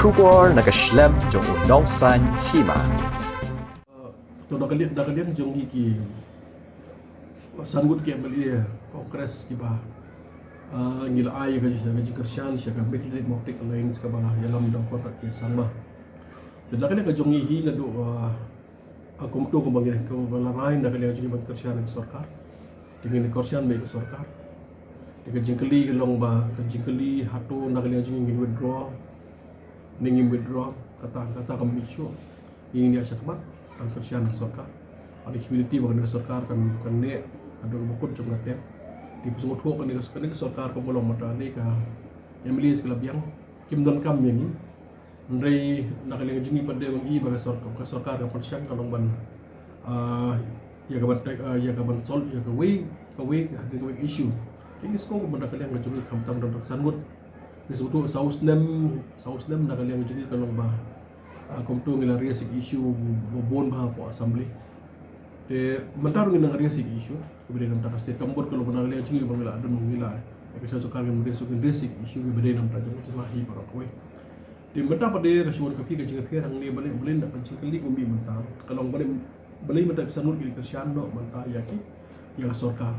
Kubor nakaslem jong unongsan hima. To nakaliang jong hiki sangut ke beli kongres kiba ngil ay ka jing kersian siya ka beklit moktik lain sekabala yalam daw kota ke sangma dan nakaliang ka jong hi na do akum to kumbangin ko balarain nakaliang jing ban kersian ng sarkar tingin kersian may sarkar Dika jingkeli kelong ba jingkeli hatu nakaliang jing ingin withdraw kata kamisyo ingin dia syakmat kan kersian sarkar ada community bagan sarkar kan ne ada bukut jom ngatem di pusungut ho kan sarkar ko bolong mata ni ka emily skalabiang kimdon kam yani ndrei nakaliang jingi pade bang i baga sarkar ka persian kalong ban ya ka ban sol ya ka we ada issue kini sko ko nakaliang jingi kamtam dan sangut Besutu saus nem nakaliang jingi kalong ba kumtu ngila riasik issue bobon ba po assembly de mentarung ngila riasik issue kemudian nam takas te kambot kalau benar liang jingi bangila adun ngila ekasa sukar ngem resuk riasik issue kemudian nam tajam jemahi para kowe de mentar pada kasuan kapi ka jingi pirang ni balik belin dapat jingkeli umi mentar kalau balik mentar sanut ki kersian no mentar yaki ya sorkar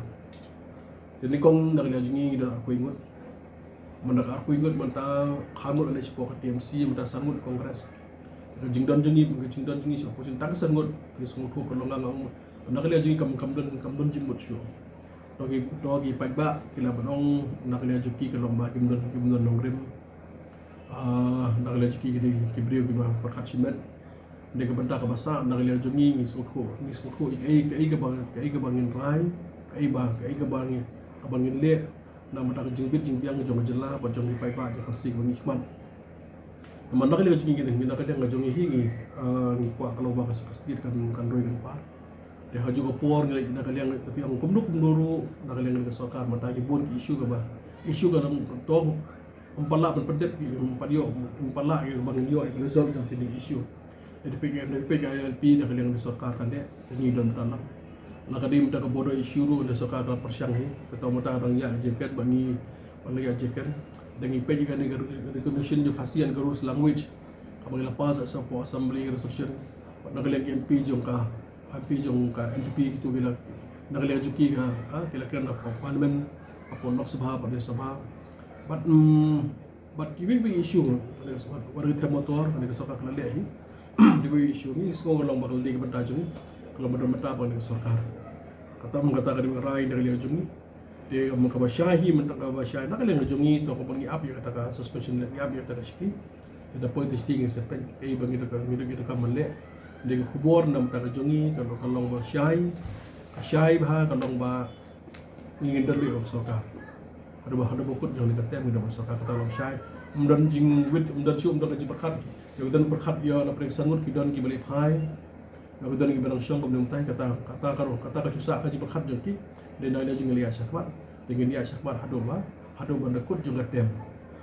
jadi kong nakaliang jingi dan aku ingat mendak aku ingat mentang hamur oleh sebuah TMC mentang sangut kongres jingdon jengi siapa pun tang sangut di sangut ko kolongan ngam mendak lihat jengi kamdon jimbut syo togi pagba kila banong nak lihat juki kalomba kimdon nongrim nak lihat juki kibriu kiba perkat simet de ke benta ka basa nak lihat jengi ngi sangut ko kai ke bangin rai kai ke bangin le na mata jingbit jingbiang jong jela ba jong pai ba jong sik bangi hikmat mana kali jingi gini nak dia ngajong hi ngi kwa kalau ba kasukit kan roi kan par de haju ko por ngi nak kali tapi ang kumduk muru nak kali ngi sarkar mata di bon ki issue ka nang tong umpala ban pedep ki umpadio umpala ki bang yo ki resolve kan di issue de PGLP nak kali ngi sarkar kan de ni don tanam Lakadim tak bodoh isu ru dah sokat dalam persiang ni. Ketau mata orang ya jaket bangi ya jaket. Dengan page kan recognition je kasihan kerus language. Kamu lepas support assembly resolution. Nak lagi MP jong ka NPP itu bila nak lagi juki ka kila kena parlimen apa lok sabha pada sabha. But giving big issue warga motor ni sokat kena lihat ni. Di issue ni semua orang bakal di kebentar ni. Kalau mata apa dengan sarkar kata mengatakan di rai dari liang jungi dia mengkabasyahi mengkabasyahi nak liang jungi to ko pangi api kata suspension ni api kata siti ada point testing sepen bagi kita kamale dia kubur nam kata jungi kalau basyahi bah kalau ba ingin dali sarkar ada bukut yang dikata dengan sarkar kata long syai umdan jing wit umdan siu umdan kaji berkat dan berkat ya na sangut kidan ki balik pai aku dan kita langsung kemudian kata susah kaji berkat jengki dan ada juga lihat syakmat dengan dia syakmat hadu bandekut juga tem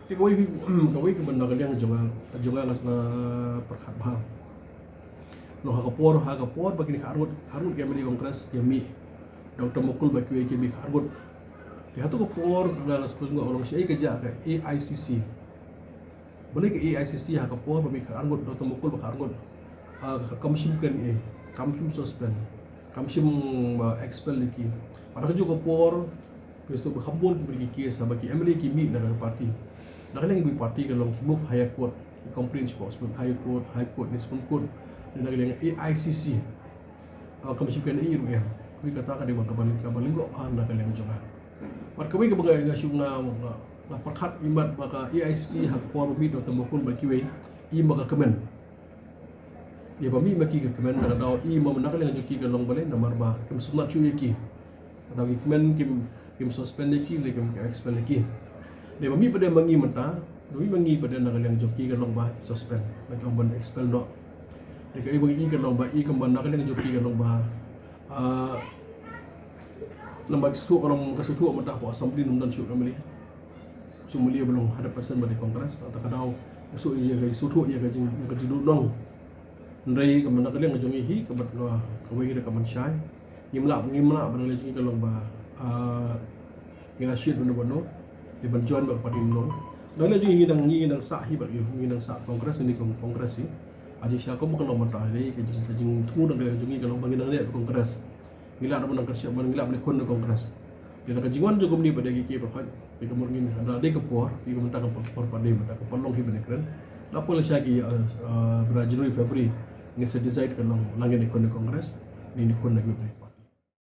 di kawai kebenaran yang juga ngasna berkat bah lo hakapor bagi harut kami di kongres kami Dr. Mukul bagi kami harut di hatu kapor dalam sekolah orang syai kerja ke AICC boleh ke AICC hakapor bagi harut Dr. Mukul bagi harut kamsim kan kamsim suspend kamsim expel lagi pada juga por pesto berhabul bagi kes bagi MLA kimi dalam parti nak lagi bagi parti kalau move higher court complaint sports high court ni Supreme Court dan lagi AICC kamsim kan ini rupiah kami katakan di kabalinggo nak lagi juga pada kami kebagai ngasyunga perkat imat baka AICC hak por bumi Dr. Mukul bagi we maka kemen ya bami maki ke kemen nak tahu mau menakal yang juki ke long balen nomor bah kem sunat cuy ki atau kemen kim suspend lagi kem expel lagi dia bami pada mangi mata doi mangi pada nakal yang juki ke long bah suspend bagi orang expel dok dia kai bagi ke long bah ke nakal yang juki ke long bah nombor setu orang kesetu mata po assembly dan syuk kami sumuli belum ada pesan bagi kongres atau kadau esok ia ke sutu ia ke jiduk dong Ndai kemana kalian ngejungi hi kebat kawai kita kaman syai ngimla bana lagi kalau ba ngina syid benar-benar di banjuan ba padin no Dahil aja ingin nang sa hibat yo, ingin nang sa kongres ini kongres sih. Aja siya ko makan lomba tadi, kajing tunggu nang kajing kalau bangin nang lihat kongres. Ngila naman nang kerja, ngila balik kon kongres. Dia nak kajingwan juga ni pada kiki berkat. Dia kemudian ada kepor, dia kemudian tak kepor pada dia, tak kepolong hibat keren. Lapo lah siya ki Januari Februari. Ngi se decide kan lang langin ikon kongres, ni ikon na gubri.